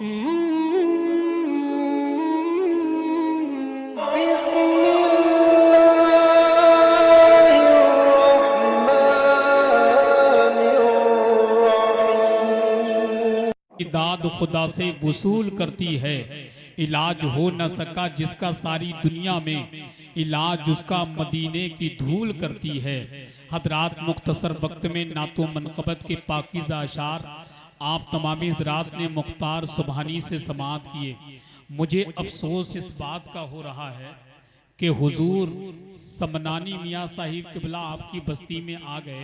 दाद खुदा से वसूल करती है, इलाज हो न सका जिसका सारी दुनिया में, इलाज उसका मदीने की धूल करती है। हजरात, मुख्तसर वक्त में नातो मनक़बत के पाकीज़ा अशार आप तमामी हजरात ने मुख्तार सुबहानी से समाअत किए। मुझे अफसोस इस बात का हो रहा है कि हुजूर समनानी मियाँ साहिब किबला आपकी बस्ती में आ गए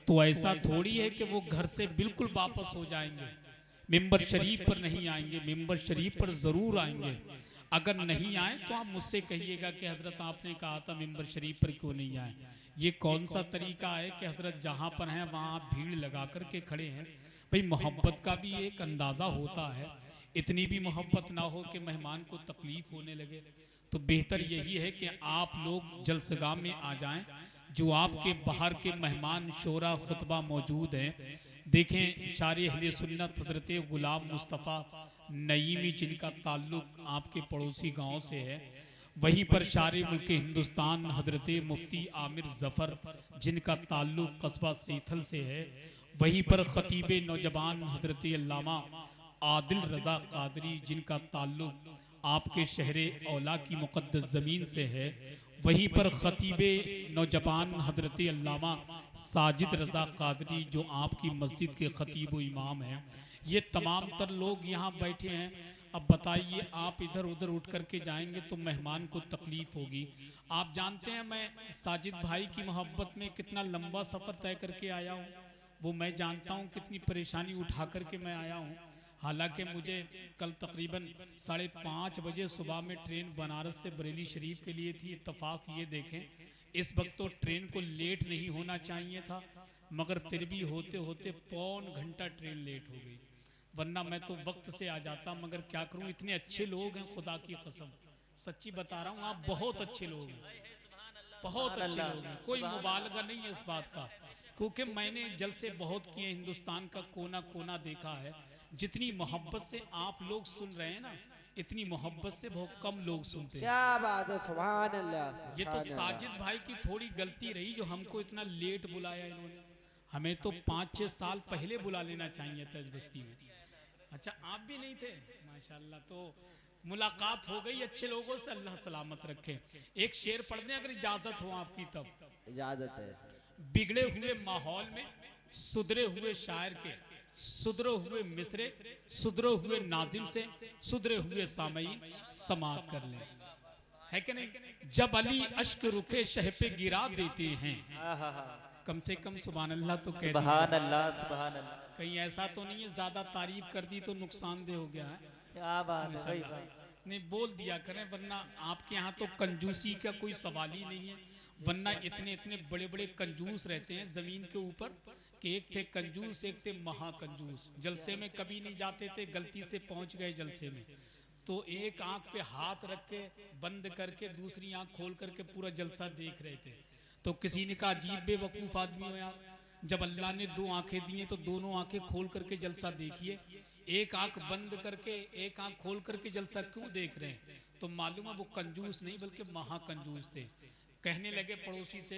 तो ऐसा थोड़ी है कि वो घर से बिल्कुल वापस हो जाएंगे, मिंबर शरीफ पर नहीं आएंगे। मिंबर शरीफ पर ज़रूर आएंगे। अगर नहीं आए तो आप मुझसे कहिएगा कि हज़रत आपने कहा था मिंबर शरीफ पर क्यों नहीं आए। ये कौन सा तरीका है कि हज़रत जहाँ पर हैं वहाँ आप भीड़ लगा कर के खड़े हैं। भाई, मोहब्बत का भी एक अंदाज़ा होता है। इतनी भी मोहब्बत ना हो कि मेहमान को तकलीफ़ होने लगे। तो बेहतर यही है कि आप लोग जलसगाह में आ जाएं। जो आपके बाहर के मेहमान शोरा खुतबा मौजूद हैं, देखें शारी अहले सुन्नत हज़रत गुलाम मुस्तफ़ा नईमी जिनका ताल्लुक़ आपके पड़ोसी गांव से है, वहीं पर शारी मुल्क हिंदुस्तान हज़रत मुफ्ती आमिर ज़फ़र जिनका ताल्लुक़ कस्बा सेथल से है, वहीं पर ख़तीब नौजवान हज़रत अल्लामा आदिल रज़ा क़ादरी जिनका ताल्लुक़ आपके शहर औला की मुक़द्दस ज़मीन से है, वहीं पर ख़तीब नौजवान हज़रत अल्लामा साजिद रज़ा क़ादरी जो आपकी मस्जिद के ख़तीब व इमाम हैं। ये तमाम तर लोग यहाँ बैठे हैं। अब बताइए, आप इधर उधर उठ कर के जाएंगे तो मेहमान को तकलीफ़ होगी। आप जानते हैं मैं साजिद भाई की मोहब्बत में कितना लंबा सफ़र तय करके आया हूँ। वो मैं जानता हूँ कितनी परेशानी उठा कर के मैं आया हूँ। हालांकि मुझे कल तकरीबन 5:30 बजे सुबह में ट्रेन बनारस से बरेली शरीफ के लिए थी। इत्तफाक ये देखें, इस वक्त तो ट्रेन को लेट नहीं होना चाहिए था, मगर फिर भी होते होते पौन घंटा ट्रेन लेट हो गई। वरना मैं तो वक्त से आ जाता, मगर क्या करूं, इतने अच्छे लोग हैं, खुदा की कसम सच्ची बता रहा हूं, आप बहुत अच्छे लोग हैं, बहुत अच्छे लोग हैं। कोई मुबालगा नहीं है इस बात का, क्योंकि मैंने जलसे बहुत किए, हिंदुस्तान का कोना कोना देखा है। जितनी मोहब्बत से आप लोग सुन रहे हैं ना, इतनी मोहब्बत से बहुत कम लोग सुनते हैं। क्या बात है, सुभान अल्लाह। ये तो साजिद भाई की थोड़ी गलती रही जो हमको इतना लेट बुलाया इन्होंने। हमें तो 5-6 साल पहले बुला लेना चाहिए था इस बस्ती में। अच्छा, आप भी नहीं थे, माशाल्लाह। तो मुलाकात हो गई अच्छे लोगों से, अल्लाह सलामत रखे। एक शेर पढ़ दें अगर इजाजत हो आपकी, तब इजाजत है। बिगड़े हुए माहौल में सुधरे हुए शायर के, सुधरे हुए मिसरे, सुधरे हुए नाजिम से सुधरे हुए सामई समात कर ले, है कि नहीं। जब अली अश्क रुखे शह पे गिरा देते हैं, कम से कम सुभान अल्लाह तो कह सुभान अल्लाह, सुभान अल्लाह। कहीं ऐसा तो नहीं है ज्यादा तारीफ कर दी तो नुकसानदेह हो गया है। क्या बात है, नहीं बोल दिया करें, वरना आपके यहाँ तो कंजूसी का कोई सवाल ही नहीं है। वरना इतने इतने बड़े बड़े कंजूस रहते हैं ज़मीन के ऊपर कि एक थे कंजूस, एक थे महाकंजूस। जलसे में कभी नहीं जाते थे, गलती से पहुंच गए जलसे में तो एक आंख पे हाथ रख के बंद करके दूसरी आंख खोल करके पूरा जलसा देख रहे थे। तो किसी ने कहा अजीब बेवकूफ़ आदमी हो यार, जब अल्लाह ने 2 आंखें दी हैं तो दोनों आंखें खोल करके जलसा देखिए। एक आंख बंद करके एक आंख खोल करके जलसा क्यों देख रहे हैं? तो मालूम है वो कंजूस नहीं बल्कि महाकंजूस थे। कहने लगे पड़ोसी से,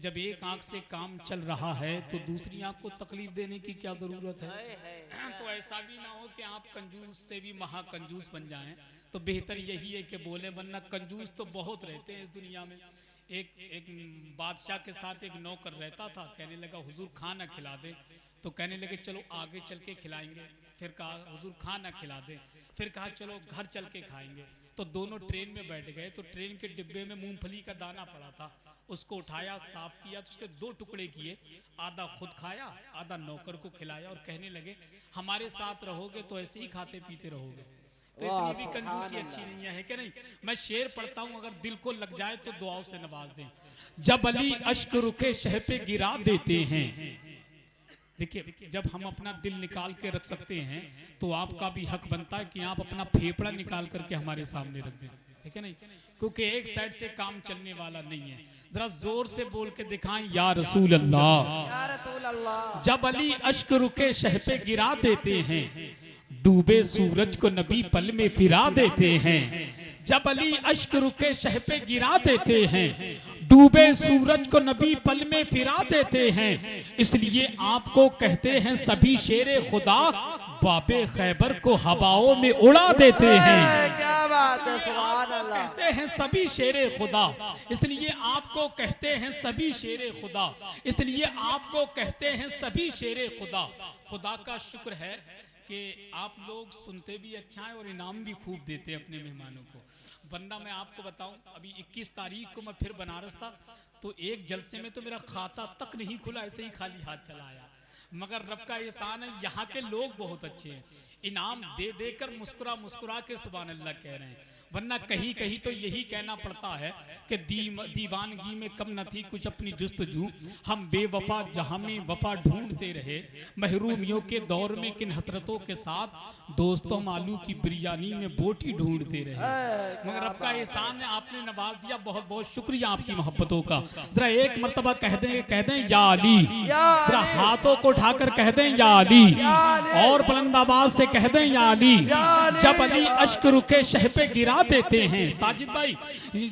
जब एक आंख से काम चल रहा है तो दूसरी आंख को तकलीफ देने की क्या जरूरत है। तो ऐसा भी ना हो कि आप कंजूस से भी महाकंजूस बन जाएं। तो बेहतर यही है कि बोले, वरना कंजूस तो बहुत रहते हैं इस दुनिया में। एक बादशाह के साथ एक नौकर रहता था, कहने लगा हुजूर खाना खिला दे। तो कहने लगे चलो आगे चल के खिलाएंगे। फिर कहा हुजूर खाना खिला दे। फिर कहा चलो घर चल के खाएंगे। तो दोनों ट्रेन में बैठ गए। तो ट्रेन के डिब्बे में मूंगफली का दाना पड़ा था, उसको उठाया, साफ किया, तो उसके 2 टुकड़े किए, आधा खुद खाया, आधा नौकर को खिलाया और कहने लगे हमारे साथ रहोगे तो ऐसे ही खाते पीते रहोगे। तो इतनी भी कंजूसी अच्छी नहीं है कि नहीं। मैं शेर पढ़ता हूँ, अगर दिल को लग जाए तो दुआओं से नवाज दें। जब अली अश्क रुके शह पे गिरा देते हैं। देखिए, जब हम अपना दिल निकाल के रख सकते हैं तो आपका भी हक बनता है कि आप अपना फेफड़ा निकाल करके हमारे सामने रख दें, ठीक है नहीं, क्योंकि एक साइड से काम चलने वाला नहीं है। जरा जोर से बोल के दिखाएं, या रसूल अल्लाह, या रसूल अल्लाह। जब अली अश्क रुके शह पे गिरा देते हैं, डूबे सूरज को नबी पल में फिरा देते हैं। जब अली अश्क रुके शह पे गिरा देते हैं, डूबे सूरज को नबी पल में फिरा देते हैं। इसलिए आपको कहते हैं सभी शेरे खुदा, बाबे खैबर को हवाओं में उड़ा देते हैं। क्या बात है, सुभान अल्लाह। कहते हैं सभी शेरे खुदा, इसलिए आपको कहते हैं सभी शेरे खुदा, इसलिए आपको कहते हैं सभी शेरे खुदा। खुदा का शुक्र है कि आप लोग सुनते भी अच्छा है और इनाम भी खूब देते हैं अपने मेहमानों को। वरना मैं आपको बताऊं, अभी 21 तारीख को मैं फिर बनारस था, तो एक जलसे में तो मेरा खाता तक नहीं खुला, ऐसे ही खाली हाथ चला आया। मगर रब का एहसान है, यहाँ के लोग बहुत अच्छे हैं, इनाम दे देकर मुस्कुरा मुस्कुरा के सुभान अल्लाह कह रहे हैं। वरना कहीं कहीं तो यही कहना पड़ता है कि दीवानगी में कम न थी कुछ अपनी जुस्तजू, हम बेवफा जहां में वफा ढूंढते रहे, महरूमियों के दौर में किन हसरतों के साथ दोस्तों आलू की बिरयानी में बोटी ढूंढते रहे। मगर रब का एहसान है, आपने नवाज दिया, बहुत बहुत शुक्रिया आपकी मोहब्बतों का। जरा एक मरतबा कह दें या अली, जरा हाथों को उठाकर कह दें या अली, और बुलंद आवाज से कह दें या अली। जब अली अश्क रुके शह पे गिरा देते हैं, साजिद भाई,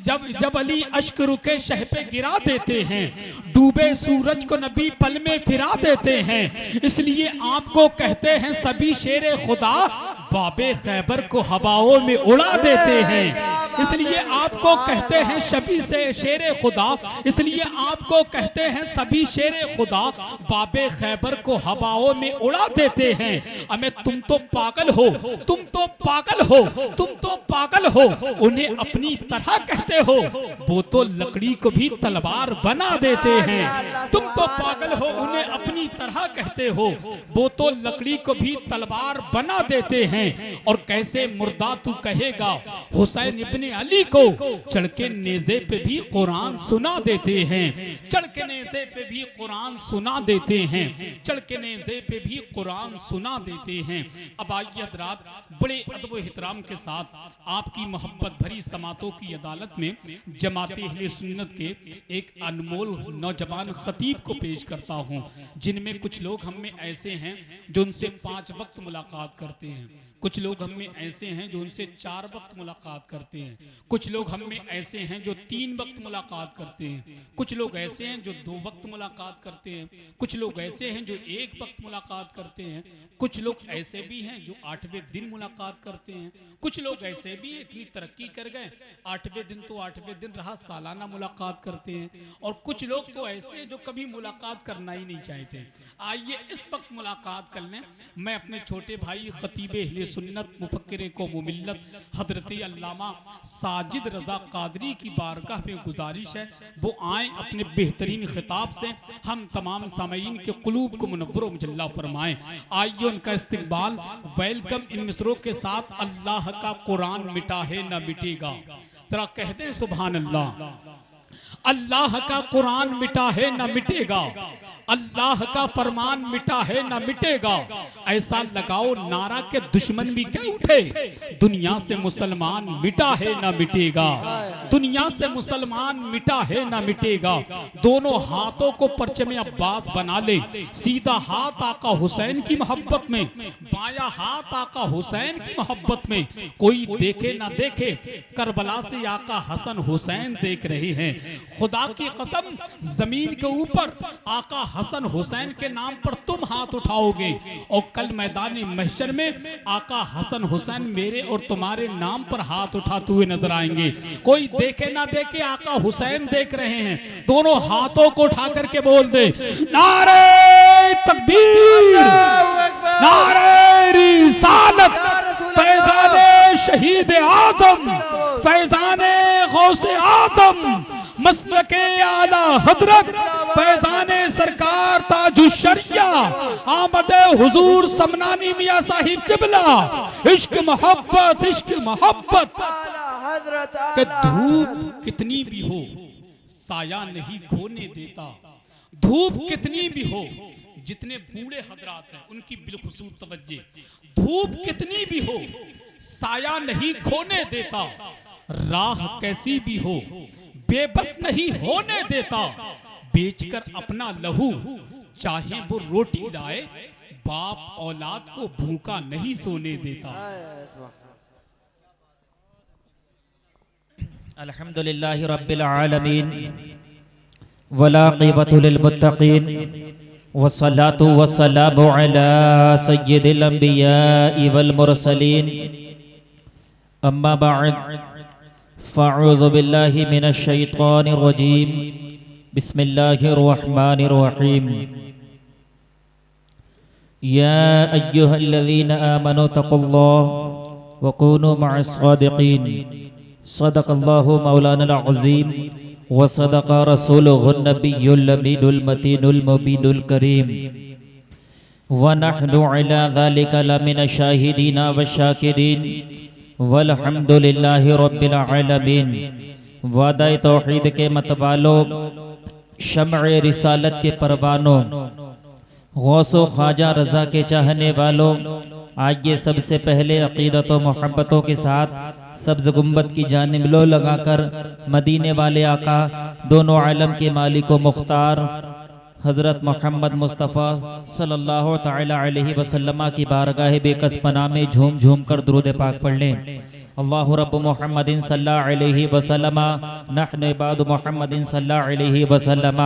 जब अली अश्क रुके शह पे गिरा देते हैं, डूबे सूरज को नबी पल में फिरा देते हैं। इसलिए आपको कहते हैं सभी शेरे खुदा, बाबे खैबर को हवाओं में उड़ा देते हैं। इसलिए आपको कहते हैं सभी से शेरे खुदा, इसलिए आपको कहते हैं सभी शेरे खुदा, बाबे खैबर को हवाओं में उड़ा देते हैं। हमें तुम तो पागल हो, तुम तो पागल हो, तुम तो पागल हो, उन्हें अपनी तरह कहते हो, वो तो लकड़ी को भी तलवार बना देते हैं। तुम तो पागल हो, उन्हें अपनी तरह कहते हो, वो तो लकड़ी को भी तलवार बना देते हैं। और कैसे मुर्दा तू कहेगा हुसैन इब्ने अली को, चढ़ के नेज़े पे भी कुरान सुना देते हैं, चढ़ के नेज़े पे भी कुरान सुना देते हैं, चढ़ के नेज़े पे भी कुरान सुना देते हैं। अब आइए हज़रात, बड़े अदब व एहतराम के साथ आपकी मोहब्बत भरी समातों की अदालत में जमाते अहले सुन्नत के एक अनमोल नौजवान खतीब को पेश करता हूँ, जिनमें कुछ लोग हम में ऐसे हैं जो उनसे 5 वक्त मुलाकात करते हैं, कुछ लोग हम में ऐसे हैं जो उनसे 4 वक्त मुलाकात करते हैं, कुछ लोग हम में ऐसे हैं जो 3 वक्त मुलाकात करते हैं, कुछ लोग ऐसे हैं जो 2 वक्त मुलाकात करते हैं, कुछ लोग ऐसे हैं जो 1 वक्त मुलाकात करते हैं, कुछ लोग ऐसे भी हैं जो 8वें दिन मुलाकात करते हैं, कुछ लोग ऐसे भी हैं इतनी तरक्की कर गए 8वें दिन तो 8वें दिन रहा, सालाना मुलाकात करते हैं, और कुछ लोग तो ऐसे हैं जो कभी मुलाकात करना ही नहीं चाहते। आइए इस वक्त मुलाकात कर लें। मैं अपने छोटे भाई खतीबे अहले सुन्नत मुफक्किरे को मुमिल्लत हजरत अल्लामा साजिद रजा कादरी की बारगाह में गुजारिश है वो आए अपने बेहतरीन खिताब से हम तमाम सामीन के कुलूब को मुनव्वर व मुजल्ला फरमाएं। आइए उनका इस्तकबाल वेलकम इन मिसरों के साथ। अल्लाह का कुरान मिटा है न मिटेगा, जरा कहते हैं सुभान अल्लाह। अल्लाह का कुरान मिटा है न मिटेगा, अल्लाह का फरमान मिटा है ना मिटेगा। ऐसा लगाओ नारा के दुश्मन भी क्या उठे, दुनिया से मुसलमान मिटा है ना मिटेगा, दुनिया से मुसलमान मिटा है ना मिटेगा। दोनों हाथों को परचम अब्बास बना ले, सीधा हाथ आका हुसैन की मोहब्बत में, बाया हाथ आका हुसैन की मोहब्बत में। कोई देखे ना देखे, करबला से आका हसन हुसैन देख रहे हैं। खुदा की कसम, जमीन के ऊपर आका हसन हुसैन के नाम पर तुम हाथ उठाओगे और कल मैदान महशर में आका हसन हुसैन मेरे और तुम्हारे नाम पर हाथ उठाते हुए नजर आएंगे। कोई देखे ना देखे, आका हुसैन देख रहे हैं। दोनों हाथों को उठा करके बोल दे, नारे तकबीर, नारे रिसालत, फैज़ाने शहीद आज़म, फैज़ाने गौसे आज़म, मसलके आला हजरत, फैज़ाने सरकार ताजुश शरिया, आमदे हुजूर समनानी मियां साहिब किबला। इश्क मोहब्बत, इश्क मोहब्बत कि धूप कितनी भी हो साया नहीं खोने देता, धूप कितनी भी हो, जितने बूढ़े हजरात हैं उनकी बिलखुसूस तवज्जे, धूप कितनी भी हो साया नहीं खोने देता, राह कैसी भी हो बेबस नहीं होने देता, बेचकर अपना लहू चाहे वो रोटी लाए बाप औलाद को भूखा नहीं सोने देता। अल्हम्दुलिल्लाहि रब्बिल आलमीन वलाक़िबतु लिल मुत्तक़ीन वस्सलातु वस्सलामु अला सय्यिदिल अंबियाइ वल मुरसलीन अम्मा बअद फ़अऊज़ु बिल्लाहि मिनश शैतानिर रजीम बिस्मिल्लाहिर रहमानिर रहीम या अय्युहल्लज़ीना आमनू तक़ुल्लाह वकूनू मअस सादिक़ीन सदक़ल्लाहु मौलाना अज़ीम व सदक़ रसूलुहुन नबियुल अमीनुल मतीनुल मुबीनुल करीम व नहनु अला ज़ालिका लमिन शाहिदीन व शाकिरीन वल्हम्दुलिल्लाहि रब्बिल आलमीन। वादा तौहीद के मतवालों, शम्अ रिसालत के परवानों, गौसो ख्वाजा रज़ा के चाहने वालों, आइए सबसे पहले अक़ीदत व मोहब्बतों के साथ सब्ज़ गुंबद की जानिब लो लगाकर मदीने वाले आका, दोनों आलम के मालिक व मुख्तार हज़रत मोहम्मद मुस्तफ़ा सल्लल्लाहु तआला अलैहि वसल्लम की बारगाह बेकस पनाह में झूम झूम कर दुरूद पाक पढ़ लें। अल्लाहु रब्ब मुहम्मदिन सल्लल्लाहु अलैहि वसल्लम नहनु इबादु मुहम्मदिन सल्लल्लाहु अलैहि वसल्लम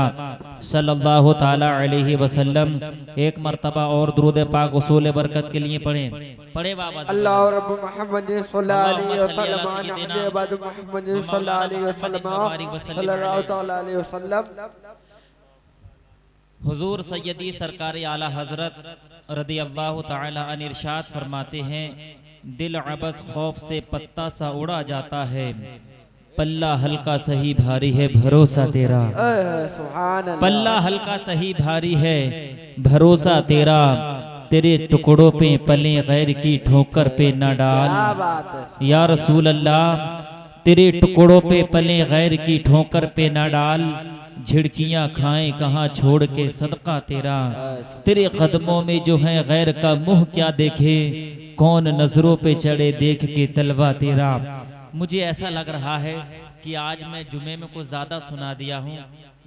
सल्लल्लाहु तआला अलैहि वसल्लम। एक मर्तबा और दुरूद पाक उसूल बरकत के लिए पढ़ें। पढ़े बाबा। अल्लाहु रब्ब मुहम्मदिन सल्लल्लाहु अलैहि वसल्लम नहनु इबादु मुहम्मदिन सल्लल्लाहु अलैहि वसल्लम सल्लल्लाहु तआला अलैहि वसल्लम। हुजूर सैयदी सरकार आला हजरत रदी अल्लाह ताला अन्हु इरशाद फरमाते हैं, दिल अबस खौफ से पत्ता सा उड़ा जाता है, पल्ला हल्का सही भारी है भरोसा तेरा। पल्ला हल्का सही भारी है भरोसा तेरा, तेरे टुकड़ों पे पले गैर की ठोकर पे न डाल। या रसूल अल्लाह, तेरे टुकड़ों पे पले गैर की ठोकर पे न डाल, झिड़कियां खाएं कहाँ छोड़ के सदका तेरा। तेरे कदमों में जो है गैर का मुंह क्या देखे, कौन नजरों पे चढ़े देख के तलवा तेरा। मुझे ऐसा लग रहा है कि आज मैं जुमे में कुछ ज़्यादा सुना दिया हूँ,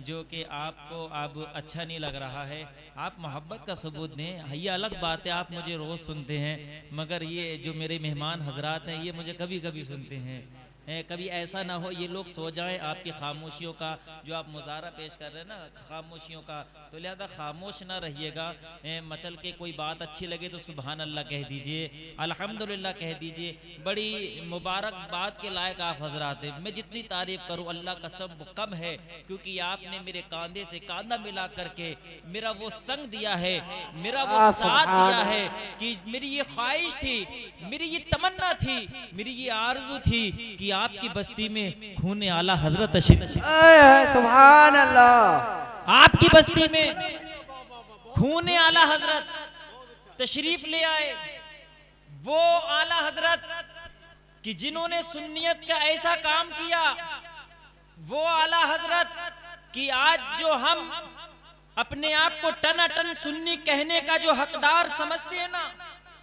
जो कि आपको अब अच्छा नहीं लग रहा है। आप मोहब्बत का सबूत दें। ये अलग बात है, आप मुझे रोज़ सुनते हैं, मगर ये जो मेरे मेहमान हजरात हैं ये मुझे कभी कभी सुनते हैं। कभी ऐसा ना हो ये लोग सो जाएं आपकी खामोशियों का, जो आप मुजाहरा पेश कर रहे हैं ना खामोशियों का, तो लिहाजा खामोश ना रहिएगा। मचल के कोई बात अच्छी लगे तो सुभान अल्लाह कह दीजिए, अल्हम्दुलिल्लाह कह दीजिए। बड़ी मुबारक बात के लायक आप हजरात हैं। मैं जितनी तारीफ़ करूं अल्लाह कसम वो कम है, क्योंकि आपने मेरे कांधे से कांधा मिला करके मेरा वो संग दिया है, मेरा वो साथ दिया है कि मेरी ये ख्वाहिश थी, मेरी ये तमन्ना थी, मेरी ये आरज़ू थी कि आपकी बस्ती में खूने आला हजरत सुभान अल्लाह, आपकी बस्ती में खूने आला हजरत तशरीफ ले आए। वो आला हजरत कि जिन्होंने सुन्नियत का ऐसा काम किया, वो आला हजरत कि आज जो हम अपने आप को टनाटन सुन्नी कहने का जो हकदार समझते हैं ना,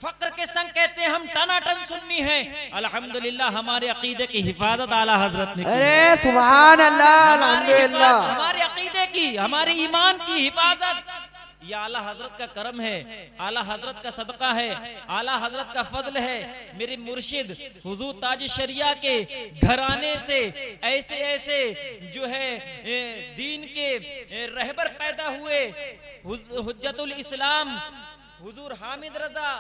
फक्र के संग कहते हैं हम टनाटन सुन्नी हैं। अल्हम्दुलिल्लाह हमारे अकीदे की हिफाजत आला हजरत ने की। अरे सुभान अल्लाह, अल्हम्दुलिल्लाह हमारे अकीदे की, हमारे ईमान की हिफाजत ये आला हजरत का करम है, आला हजरत का सदका है, आला हजरत का फजल है। मेरे मुर्शिद हुजूर ताज शरिया के घराने से ऐसे ऐसे जो है दीन के रहबर पैदा हुए। हुज्जतुल इस्लाम हुजूर हामिद रजा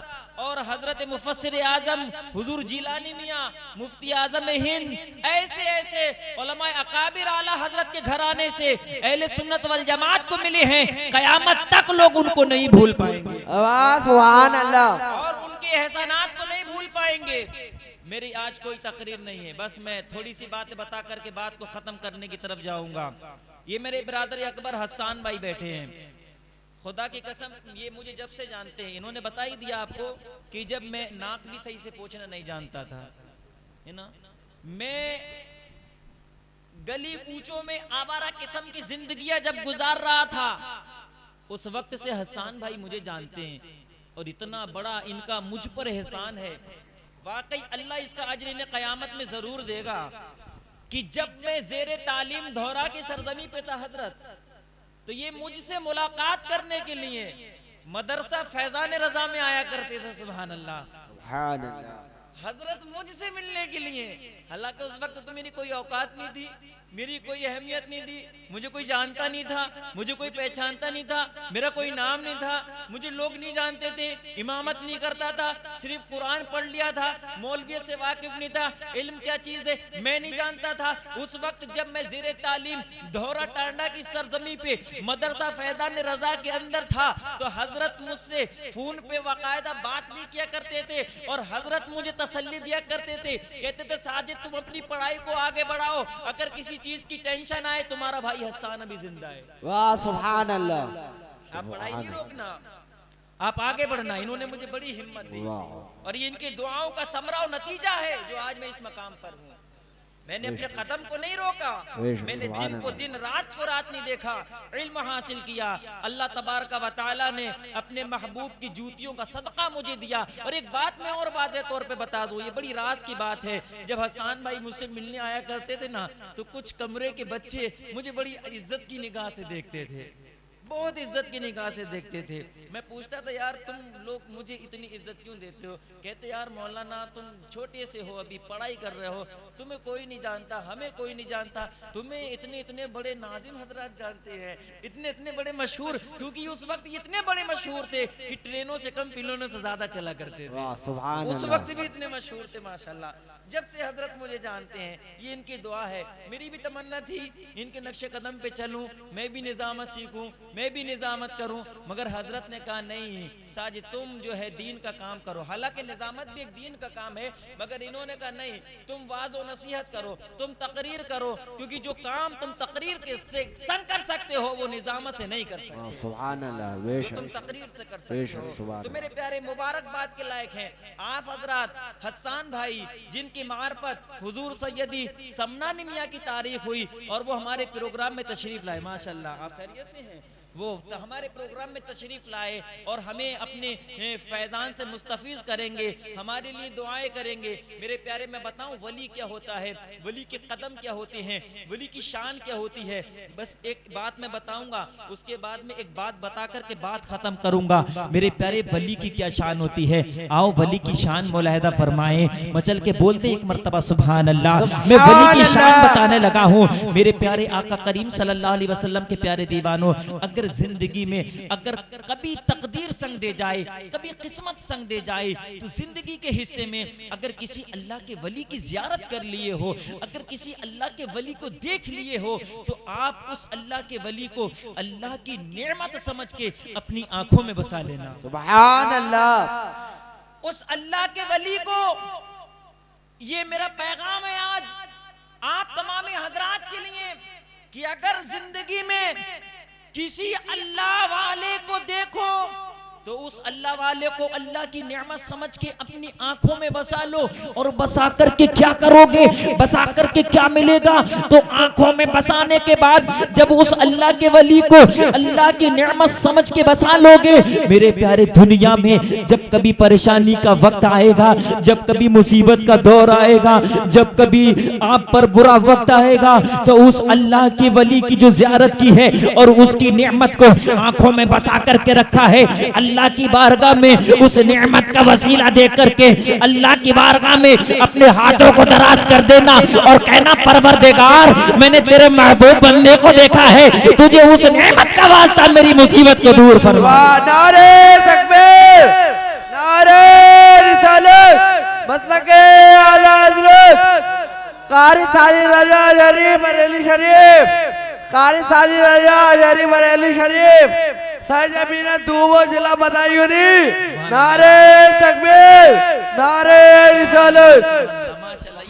और हजरत मुफस्सिर आजम हुजूर जिलानी मियाँ मुफ्ती आजम हिंद, ऐसे ऐसे उलमाए अकाबिर आला हजरत के घराने से अहले सुन्नत वल जमात को मिले हैं। कयामत तक लोग उनको नहीं भूल पाएंगे, सुभान अल्लाह, और उनके एहसानात को नहीं भूल पाएंगे। मेरी आज कोई तकरीर नहीं है, बस मैं थोड़ी सी बात बता करके बात को खत्म करने की तरफ जाऊंगा। ये मेरे बिरादर अकबर हसन भाई बैठे हैं, खुदा की कसम ये मुझे जब से जानते हैं, इन्होंने बता ही दिया आपको कि जब मैं नाक भी सही से पोंछना नहीं जानता था, है ना, मैं गली कूचों में आवारा किस्म की जिंदगियां जब गुजार रहा था, उस वक्त से हसन भाई मुझे जानते हैं और इतना बड़ा इनका मुझ पर एहसान है। वाकई अल्लाह इसका अजर इन्हें क़यामत में जरूर देगा कि जब मैं ज़ेरे तालीम धौरा की सरजमी पे था हजरत, तो ये मुझसे मुलाकात करने के लिए मदरसा फैजान रजा में आया करते थे। सुभान अल्लाह, सुभान अल्लाह। हजरत मुझसे मिलने के लिए, हालांकि उस वक्त तो मेरी कोई औकात नहीं थी, मेरी कोई अहमियत नहीं थी, मुझे कोई जानता नहीं था, मुझे कोई पहचानता नहीं था, मेरा कोई नाम नहीं था, मुझे लोग नहीं जानते थे, इमामत नहीं करता था, सिर्फ कुरान पढ़ लिया था, मौलवियत से वाकिफ नहीं था, इल्म क्या चीज़ है मैं नहीं जानता था। उस वक्त जब मैं ज़ेरे तालीम धौरा टांडा की सरजमी पे मदरसा फैजान रजा के अंदर था, तो हजरत मुझसे फ़ोन पे बाकायदा बात भी किया करते थे और हजरत मुझे तसल्ली दिया करते थे, कहते थे साजिद तुम अपनी पढ़ाई को आगे बढ़ाओ, अगर किसी चीज की टेंशन आए तुम्हारा भाई हसन अभी जिंदा है। वाह सुभान अल्लाह। आप पढ़ाई नहीं रोकना, आप आगे बढ़ना। इन्होंने मुझे बड़ी हिम्मत दी और ये इनकी दुआओं का समरा और नतीजा है जो आज मैं इस मकाम पर हूँ। मैंने अपने कदम को नहीं रोका, मैंने दिन को दिन, रात को रात नहीं देखा, इल्म हासिल किया। अल्लाह तबारक व तआला ने अपने महबूब की जूतियों का सदका मुझे दिया। और एक बात मैं और वाज़ेह तौर पे बता दूं, ये बड़ी राज की बात है, जब हसन भाई मुझसे मिलने आया करते थे ना, तो कुछ कमरे के बच्चे मुझे बड़ी इज्जत की निगाह से देखते थे, बहुत इज्जत की निगाह से देखते थे। मैं पूछता था यार तुम लोग मुझे इतनी इज्जत क्यों देते हो? कहते यार मौलाना तुम छोटे से हो, अभी पढ़ाई कर रहे हो, तुम्हें कोई नहीं जानता, हमें कोई नहीं जानता, तुम्हें इतने इतने बड़े नाजिम हजरात जानते हैं, इतने इतने बड़े मशहूर, क्योंकि उस वक्त इतने बड़े मशहूर थे कि ट्रेनों से कम पिलों से ज्यादा चला करते थे। उस वक्त भी इतने मशहूर थे माशाल्लाह। जब से हजरत मुझे जानते हैं, ये इनकी दुआ है। मेरी भी तमन्ना थी इनके नक्शे कदम पे चलूं, मैं भी निजामत सीखूं, मैं भी निजामत करूं, मगर हजरत ने कहा नहीं साजिद तुम जो है दीन का काम करो। हालांकि निजामत भी एक दीन का काम है, मगर इन्होंने कहा नहीं तुम वाज़ और नसीहत करो, तुम तकरीर करो, क्योंकि जो काम तुम तकरीर के से संग कर सकते हो वो निजामत से नहीं कर सकते। सुभान अल्लाह, जो तुम तकरीर से कर सकते हो। तो मेरे प्यारे मुबारकबाद के लायक हैं आप हजरात हसन भाई, जिनकी मार्फत हुजूर सैयदी समना निमिया की तारीख हुई और वो हमारे प्रोग्राम में तशरीफ लाए। माशाल्लाह आप खैरियत से हैं? वो हमारे प्रोग्राम में तशरीफ लाए और हमें अपने फैज़ान से मुस्तफ़ीज़ करेंगे, हमारे लिए दुआएं करेंगे। मेरे प्यारे मैं बताऊं वली क्या होता है, वली के कदम क्या होते हैं, वली की शान क्या होती है। बस एक बात मैं बताऊंगा, उसके बाद में एक बात बता करके बात ख़त्म करूंगा। मेरे प्यारे वली की क्या शान होती है, आओ वली की शान मुलाहिदा फरमाएं। मचल के बोलते एक मरतबा सुभान अल्लाह। मैं वली की शान बताने लगा हूँ। मेरे प्यारे आका करीम सल्लल्लाहु अलैहि वसल्लम के प्यारे दीवानों, अगर जिंदगी में अगर कभी तकदीर संग दे जाए, कभी किस्मत संग दे जाए, तो जिंदगी के हिस्से में अगर किसी अल्लाह के वली की जियारत कर लिए हो, अगर किसी अल्लाह के वली को देख लिए हो, तो आप उस अल्लाह के वली को अल्लाह की नेमत समझ के अपनी आंखों में बसा लेना। सुभान अल्लाह। उस अल्लाह के वली को, ये मेरा पैगाम है आज आप तमाम हजरात के लिए, कि अगर जिंदगी में किसी अल्लाह वाले को देखो तो उस अल्लाह वाले को अल्लाह की नेमत समझ के अपनी आंखों में बसा लो। और बसा करके क्या करोगे, बसा करके क्या मिलेगा? तो आंखों में बसाने के बाद जब उस अल्लाह के वली को अल्लाह की नेमत समझ के बसा लोगे, मेरे प्यारे दुनिया में जब कभी परेशानी का वक्त आएगा, जब कभी मुसीबत का दौर आएगा, जब कभी आप पर बुरा वक्त आएगा, तो उस अल्लाह के वली की जो ज़ियारत की है और उसकी नेमत को आंखों में बसा करके रखा है, अल्लाह की बारगाह में उस नेमत का वसीला दे करके अल्लाह की बारगाह में अपने हाथों को दराज कर देना और कहना परवरदिगार मैंने तेरे महबूब बनने को देखा है, तुझे उस नेमत का वास्ता मेरी मुसीबत को दूर फरमा। नारे तकबीर, नारे रिसालत, मसलके आला हज़रत कारी साजी रजा जरी बरेली शरीफ, कारी साजी रजा जरी बरेली शरीफ, सरजमीन दूबो जिला बदायूनी। नारे तकबीर, नारे रिसालत।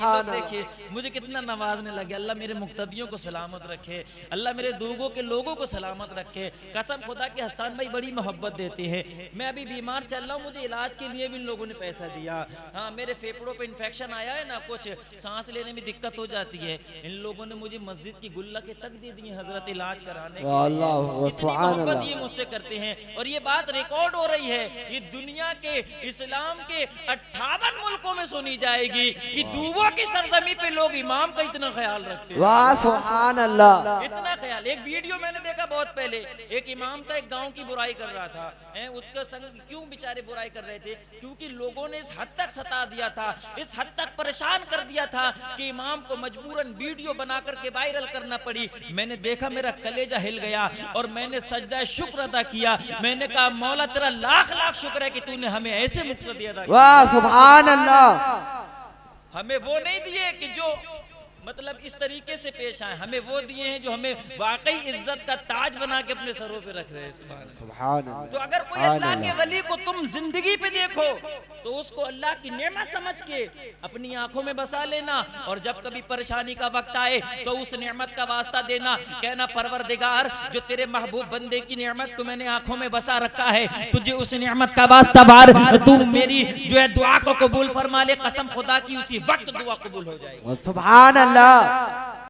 देखिए मुझे कितना नवाजने लगे। अल्लाह मेरे मुक्तदियों को सलामत रखे, अल्लाह मेरे दूगों के लोगों को सलामत रखे। कसम खुदा के हसन भाई बड़ी मोहब्बत देते हैं। मैं अभी बीमार चल रहा हूँ, मुझे इलाज के लिए भी इन लोगों ने पैसा दिया। हाँ मेरे फेफड़ों पे इन्फेक्शन आया है ना, कुछ सांस लेने में दिक्कत हो जाती है, इन लोगों ने मुझे मस्जिद की गुल्ला के तक दे दिए हजरत इलाज कराने के लिए। इतनी मोहब्बत ये मुझसे करते हैं और ये बात रिकॉर्ड हो रही है, ये दुनिया के इस्लाम के 58 मुल्कों में सुनी जाएगी कि दूबों की सरजमी पे लोग इमाम का इतना ख्याल रखते हैं। वाह सुभान अल्लाह। इतना ख्याल। एक वीडियो मैंने देखा बहुत पहले, एक इमाम था, एक गांव की बुराई कर रहा था, उसका संग क्यों बेचारे बुराई कर रहे थे? क्योंकि लोगों ने इस हद तक सता दिया था, इस हद तक परेशान कर दिया था कि इमाम को मजबूरन वीडियो बना करके वायरल करना पड़ी। मैंने देखा, मेरा कलेजा हिल गया और मैंने सजदा शुक्र अदा किया। मैंने कहा मौला तेरा लाख लाख शुक्र है कि तूने हमें ऐसे मुक्तदी अदा किया। वाह सुभान अल्लाह। हमें वो नहीं दिए कि जो मतलब इस तरीके से पेश आए, हमें वो दिए हैं जो हमें वाकई इज्जत का ताज बना के अपने सरों पे रख रहे हैं। सुभान अल्लाह। तो अगर कोई अल्लाह के वली को तुम जिंदगी पे देखो तो उसको अल्लाह की नेमत समझ के अपनी आंखों में बसा लेना, और जब कभी परेशानी का वक्त आए तो उस नेमत का वास्ता देना, कहना परवरदिगार जो तेरे महबूब बंदे की नेमत को मैंने आंखों में बसा रखा है, तुझे उस नेमत का वास्ता बार तू मेरी जो है दुआ को कबूल फरमा ले, कसम खुदा की उसी वक्त दुआ कबूल हो जाएगी। सुभान अल्लाह।